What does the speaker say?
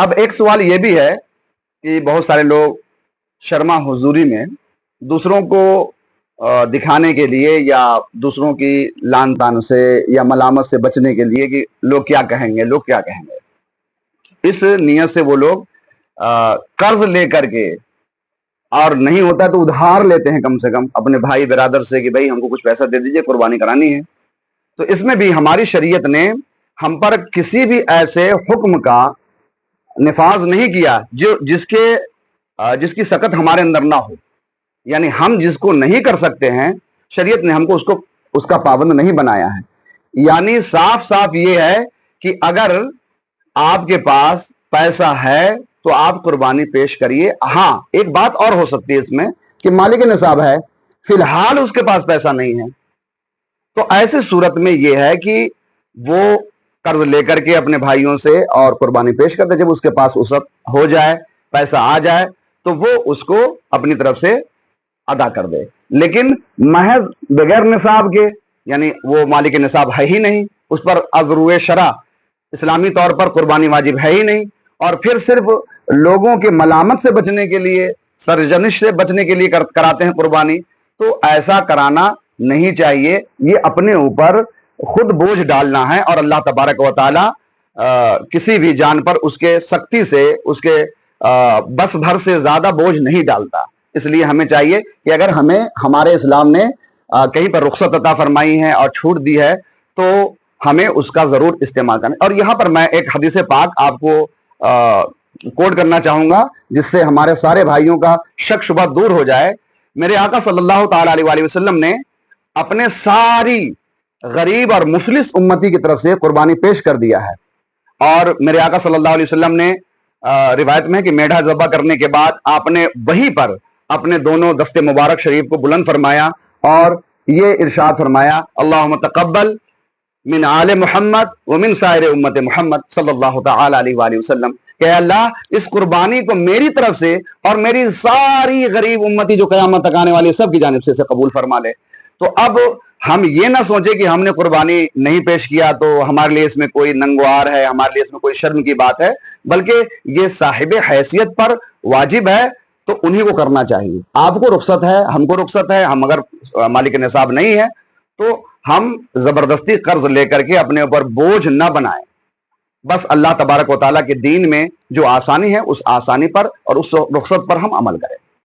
اب ایک سوال یہ بھی ہے کہ بہت سارے لوگ شرما حضوری میں دوسروں کو دکھانے کے لیے یا دوسروں کی لان تان سے یا ملامت سے بچنے کے لیے کہ لوگ کیا کہیں گے، لوگ کیا کہیں گے، اس نیت سے وہ لوگ قرض لے کر کے، اور نہیں ہوتا تو ادھار لیتے ہیں کم سے کم اپنے بھائی برادر سے کہ بھائی ہم کو کچھ پیسہ دے دیجئے، قربانی کرانی ہے۔ تو اس میں بھی ہماری شریعت نے ہم پر کسی بھی ایسے حکم کا نفاذ نہیں کیا جس کی سکت ہمارے اندر نہ ہو، یعنی ہم جس کو نہیں کر سکتے ہیں شریعت نے ہم کو اس کا پابند نہیں بنایا ہے۔ یعنی صاف صاف یہ ہے کہ اگر آپ کے پاس پیسہ ہے تو آپ قربانی پیش کریے۔ ہاں، ایک بات اور ہو سکتی ہے اس میں کہ مالک نصاب ہے، فی الحال اس کے پاس پیسہ نہیں ہے، تو ایسی صورت میں یہ ہے کہ وہ قرض لے کر کے اپنے بھائیوں سے اور قربانی پیش کرتے، جب اس کے پاس وسعت ہو جائے، پیسہ آ جائے تو وہ اس کو اپنی طرف سے ادا کر دے۔ لیکن محض بغیر نصاب کے، یعنی وہ مالک نصاب ہے ہی نہیں، اس پر ازروِ شرع اسلامی طور پر قربانی واجب ہے ہی نہیں، اور پھر صرف لوگوں کے ملامت سے بچنے کے لیے، سرزنش سے بچنے کے لیے کراتے ہیں قربانی، تو ایسا کرانا نہیں چاہیے۔ یہ اپنے اوپر خود بوجھ ڈالنا ہے، اور اللہ تبارک و تعالی کسی بھی جان پر اس کے سختی سے، اس کے بس بھر سے زیادہ بوجھ نہیں ڈالتا۔ اس لیے ہمیں چاہیے کہ اگر ہمارے اسلام نے کہیں پر رخصت عطا فرمائی ہے اور چھوٹ دی ہے تو ہمیں اس کا ضرور استعمال کرنا۔ اور یہاں پر میں ایک حدیث پاک آپ کو کوٹ کرنا چاہوں گا جس سے ہمارے سارے بھائیوں کا شک شبہ دور ہو جائے۔ میرے آقا صلی اللہ تعالی علیہ وسلم نے اپنے ساری غریب اور مفلس امتی کی طرف سے قربانی پیش کر دیا ہے، اور میرے آقا صلی اللہ علیہ وسلم نے روایت میں کہ میڈھا ذبح کرنے کے بعد آپ نے وہیں پر اپنے دونوں دست مبارک شریف کو بلند فرمایا اور یہ ارشاد فرمایا، اللہم تقبل من آل محمد ومن سائر امت محمد صلی اللہ تعالی علیہ وآلہ وسلم، کہ اللہ اس قربانی کو میری طرف سے اور میری ساری غریب امتی جو قیامت تک آنے والی سب کی جانب سے قبول فرما لے۔ تو اب ہم یہ نہ سوچے کہ ہم نے قربانی نہیں پیش کیا تو ہمارے لیے اس میں کوئی ننگوار ہے، ہمارے لیے اس میں کوئی شرم کی بات ہے، بلکہ یہ صاحب حیثیت پر واجب ہے تو انہی کو کرنا چاہیے۔ آپ کو رخصت ہے، ہم کو رخصت ہے، ہم اگر مالک نصاب نہیں ہے تو ہم زبردستی قرض لے کر کے اپنے اوپر بوجھ نہ بنائیں۔ بس اللہ تبارک و تعالیٰ کے دین میں جو آسانی ہے اس آسانی پر اور اس رخصت پر ہم عمل کریں۔